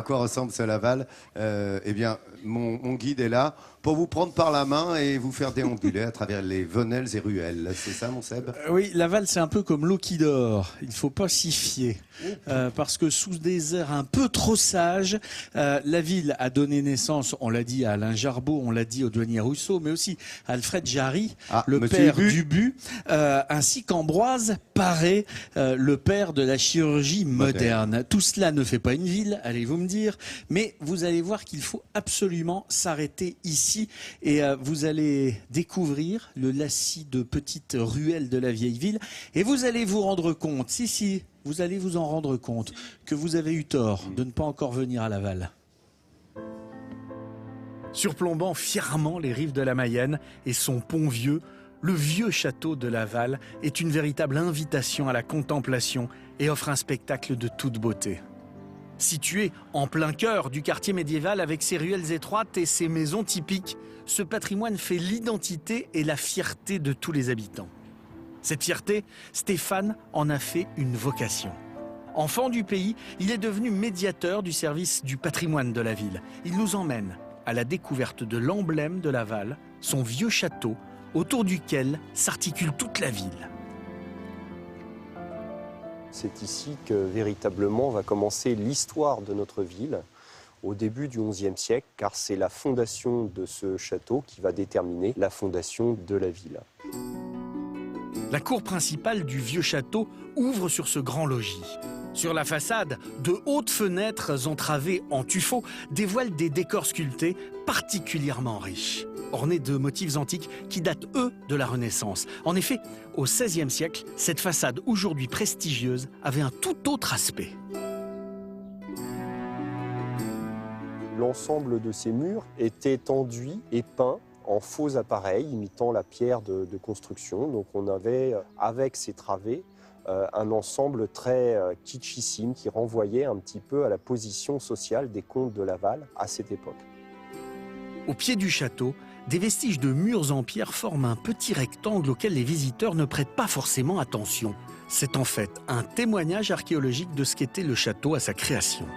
quoi ressemble ce Laval, eh bien, mon guide est là pour vous prendre par la main et vous faire déambuler à travers les venelles et ruelles. C'est ça, mon Seb? Oui, Laval, c'est un peu comme l'eau qui dort. Il ne faut pas s'y fier. Parce que sous des airs un peu trop sages, la ville a donné naissance, on l'a dit à Alain Jarbeau, on l'a dit au douanier Rousseau, mais aussi à Alfred Jarry, le père d'Ubu, ainsi qu'Ambroise Paré, le père de la chirurgie moderne. Tout cela ne fait pas une ville, allez-vous me dire, mais vous allez voir qu'il faut absolument s'arrêter ici et vous allez découvrir le lacis de petites ruelles de la vieille ville et vous allez vous rendre compte, vous allez vous en rendre compte que vous avez eu tort de ne pas encore venir à Laval. Surplombant fièrement les rives de la Mayenne et son pont vieux, le vieux château de Laval est une véritable invitation à la contemplation et offre un spectacle de toute beauté. Situé en plein cœur du quartier médiéval avec ses ruelles étroites et ses maisons typiques, ce patrimoine fait l'identité et la fierté de tous les habitants. Cette fierté, Stéphane en a fait une vocation. Enfant du pays, il est devenu médiateur du service du patrimoine de la ville. Il nous emmène à la découverte de l'emblème de Laval, son vieux château, autour duquel s'articule toute la ville. C'est ici que véritablement va commencer l'histoire de notre ville au début du XIe siècle, car c'est la fondation de ce château qui va déterminer la fondation de la ville. La cour principale du vieux château ouvre sur ce grand logis. Sur la façade, de hautes fenêtres entravées en tuffeau dévoilent des décors sculptés particulièrement riches, ornés de motifs antiques qui datent, eux, de la Renaissance. En effet, au XVIe siècle, cette façade aujourd'hui prestigieuse avait un tout autre aspect. L'ensemble de ces murs était enduit et peint en faux appareils imitant la pierre de construction. Donc on avait, avec ces travées, un ensemble très kitschissime qui renvoyait un petit peu à la position sociale des comtes de Laval à cette époque. Au pied du château, des vestiges de murs en pierre forment un petit rectangle auquel les visiteurs ne prêtent pas forcément attention. C'est en fait un témoignage archéologique de ce qu'était le château à sa création.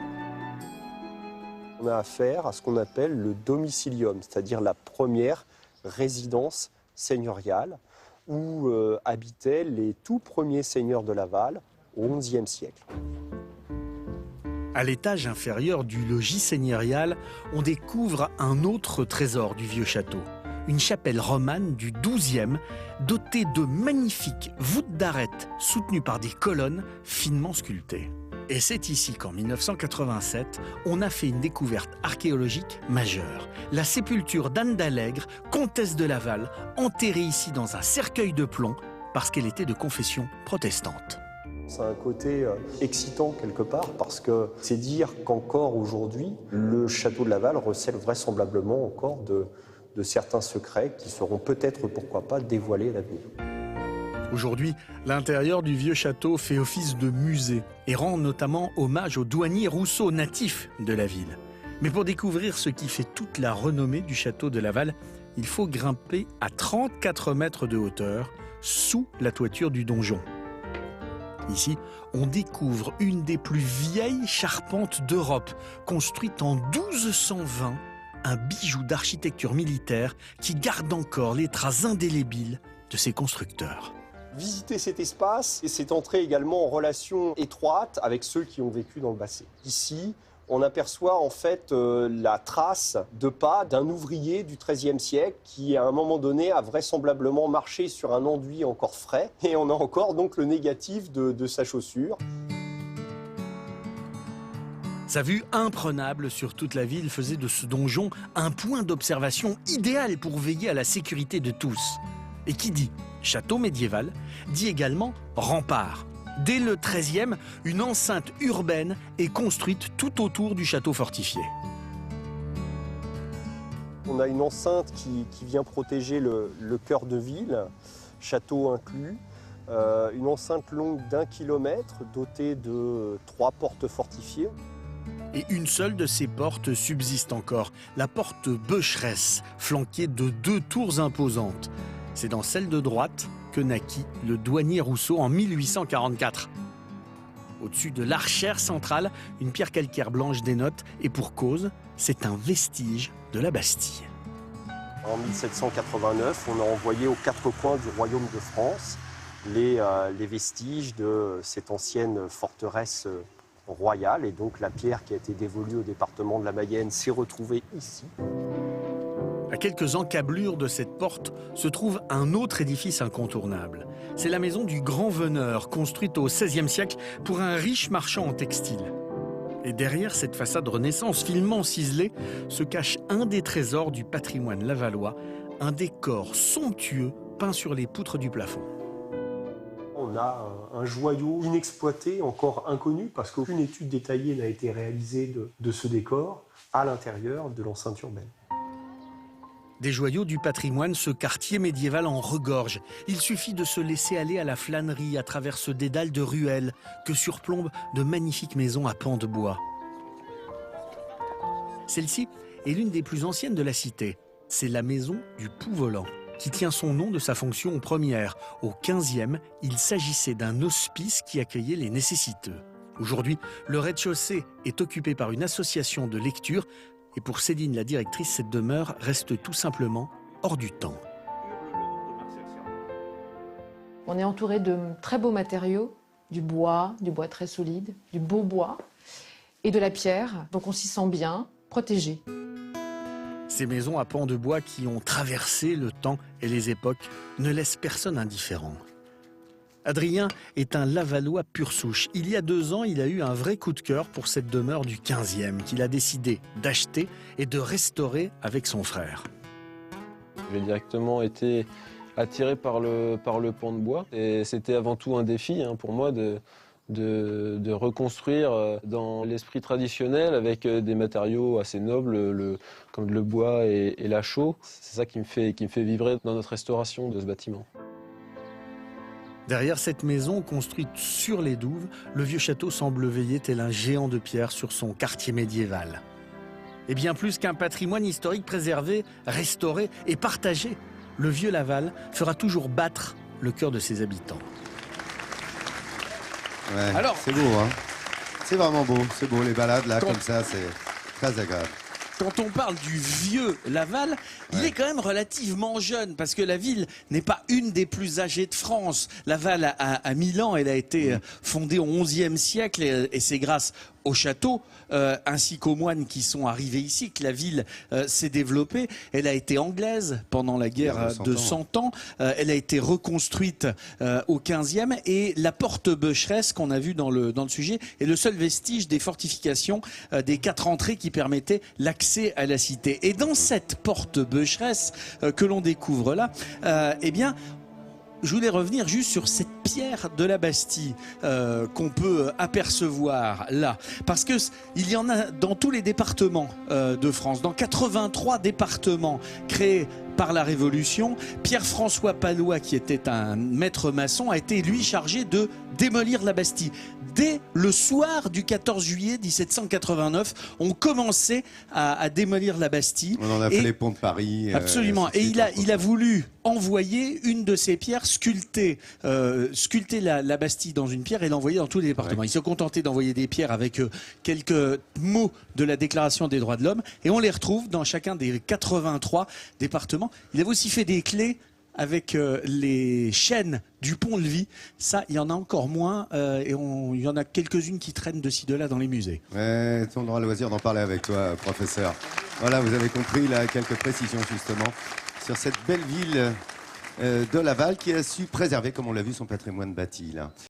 On a affaire à ce qu'on appelle le domicilium, c'est-à-dire la première résidence seigneuriale où habitaient les tout premiers seigneurs de Laval au XIe siècle. À l'étage inférieur du logis seigneurial, on découvre un autre trésor du vieux château. Une chapelle romane du XIIe, dotée de magnifiques voûtes d'arêtes soutenues par des colonnes finement sculptées. Et c'est ici qu'en 1987, on a fait une découverte archéologique majeure. La sépulture d'Anne d'Allègre, comtesse de Laval, enterrée ici dans un cercueil de plomb parce qu'elle était de confession protestante. C'est un côté excitant quelque part parce que c'est dire qu'encore aujourd'hui, le château de Laval recèle vraisemblablement encore de certains secrets qui seront peut-être, pourquoi pas, dévoilés à l'avenir. Aujourd'hui, l'intérieur du vieux château fait office de musée et rend notamment hommage au douanier Rousseau, natif de la ville. Mais pour découvrir ce qui fait toute la renommée du château de Laval, il faut grimper à 34 mètres de hauteur, sous la toiture du donjon. Ici, on découvre une des plus vieilles charpentes d'Europe, construite en 1220, un bijou d'architecture militaire qui garde encore les traces indélébiles de ses constructeurs. Visiter cet espace, c'est entrer également en relation étroite avec ceux qui ont vécu dans le passé. Ici, on aperçoit en fait la trace de pas d'un ouvrier du XIIIe siècle qui, à un moment donné, a vraisemblablement marché sur un enduit encore frais. Et on a encore donc le négatif de sa chaussure. Sa vue imprenable sur toute la ville faisait de ce donjon un point d'observation idéal pour veiller à la sécurité de tous. Et qui dit château médiéval, dit également rempart. Dès le XIIIe, une enceinte urbaine est construite tout autour du château fortifié. On a une enceinte qui vient protéger le cœur de ville, château inclus. Une enceinte longue d'1 kilomètre, dotée de 3 portes fortifiées. Et une seule de ces portes subsiste encore, la porte Becheresse, flanquée de 2 tours imposantes. C'est dans celle de droite que naquit le douanier Rousseau en 1844. Au-dessus de l'archère centrale, une pierre calcaire blanche dénote, et pour cause, c'est un vestige de la Bastille. En 1789, on a envoyé aux 4 coins du royaume de France les vestiges de cette ancienne forteresse royale. Et donc la pierre qui a été dévolue au département de la Mayenne s'est retrouvée ici. À quelques encablures de cette porte se trouve un autre édifice incontournable. C'est la maison du Grand Veneur, construite au XVIe siècle pour un riche marchand en textile. Et derrière cette façade Renaissance finement ciselée se cache un des trésors du patrimoine lavallois, un décor somptueux peint sur les poutres du plafond. On a un joyau inexploité, encore inconnu, parce qu'aucune étude détaillée n'a été réalisée de ce décor à l'intérieur de l'enceinte urbaine. Des joyaux du patrimoine, ce quartier médiéval en regorge. Il suffit de se laisser aller à la flânerie à travers ce dédale de ruelles que surplombent de magnifiques maisons à pans de bois. Celle-ci est l'une des plus anciennes de la cité. C'est la maison du Poux-Volant, qui tient son nom de sa fonction première. Au XVe, il s'agissait d'un hospice qui accueillait les nécessiteux. Aujourd'hui, le rez-de-chaussée est occupé par une association de lecture. Et pour Céline, la directrice, cette demeure reste tout simplement hors du temps. On est entouré de très beaux matériaux, du bois très solide, du beau bois et de la pierre. Donc on s'y sent bien, protégé. Ces maisons à pans de bois qui ont traversé le temps et les époques ne laissent personne indifférent. Adrien est un Lavallois pur souche. Il y a 2 ans, il a eu un vrai coup de cœur pour cette demeure du 15e qu'il a décidé d'acheter et de restaurer avec son frère. J'ai directement été attiré par le pan de bois. Et c'était avant tout un défi pour moi de reconstruire dans l'esprit traditionnel avec des matériaux assez nobles comme le bois et la chaux. C'est ça qui me fait vibrer dans notre restauration de ce bâtiment. Derrière cette maison construite sur les douves, le vieux château semble veiller tel un géant de pierre sur son quartier médiéval. Et bien plus qu'un patrimoine historique préservé, restauré et partagé, le vieux Laval fera toujours battre le cœur de ses habitants. Ouais, Alors, c'est beau, hein. C'est vraiment beau, c'est beau, les balades là, comme ça, c'est très agréable. Quand on parle du vieux Laval, il est quand même relativement jeune parce que la ville n'est pas une des plus âgées de France. Laval a 1000 ans, elle a été fondée au XIe siècle et c'est grâce au château ainsi qu'aux moines qui sont arrivés ici que la ville s'est développée. Elle a été anglaise pendant la guerre de 100 ans. Elle a été reconstruite au XVe et la porte Becheresse qu'on a vue dans le sujet est le seul vestige des fortifications des 4 entrées qui permettaient l'accès à la cité. Et dans cette porte Becheresse que l'on découvre là, eh bien, je voulais revenir juste sur cette pierre de la Bastille qu'on peut apercevoir là. Parce qu'il y en a dans tous les départements de France, dans 83 départements créés par la Révolution. Pierre-François Pallois, qui était un maître maçon, a été lui chargé de démolir la Bastille. Dès le soir du 14 juillet 1789, on commençait à démolir la Bastille. On en a fait les ponts de Paris. Absolument. Et il a voulu envoyer une de ces pierres, sculpter la Bastille dans une pierre et l'envoyer dans tous les départements. Ouais. Il se contentait d'envoyer des pierres avec quelques mots de la Déclaration des droits de l'homme et on les retrouve dans chacun des 83 départements. Il avait aussi fait des clés avec les chaînes du pont-levis. Ça, il y en a encore moins et il y en a quelques-unes qui traînent de ci de là dans les musées. Ouais, on aura le loisir d'en parler avec toi, professeur. Voilà, vous avez compris là quelques précisions justement sur cette belle ville de Laval qui a su préserver, comme on l'a vu, son patrimoine bâti là.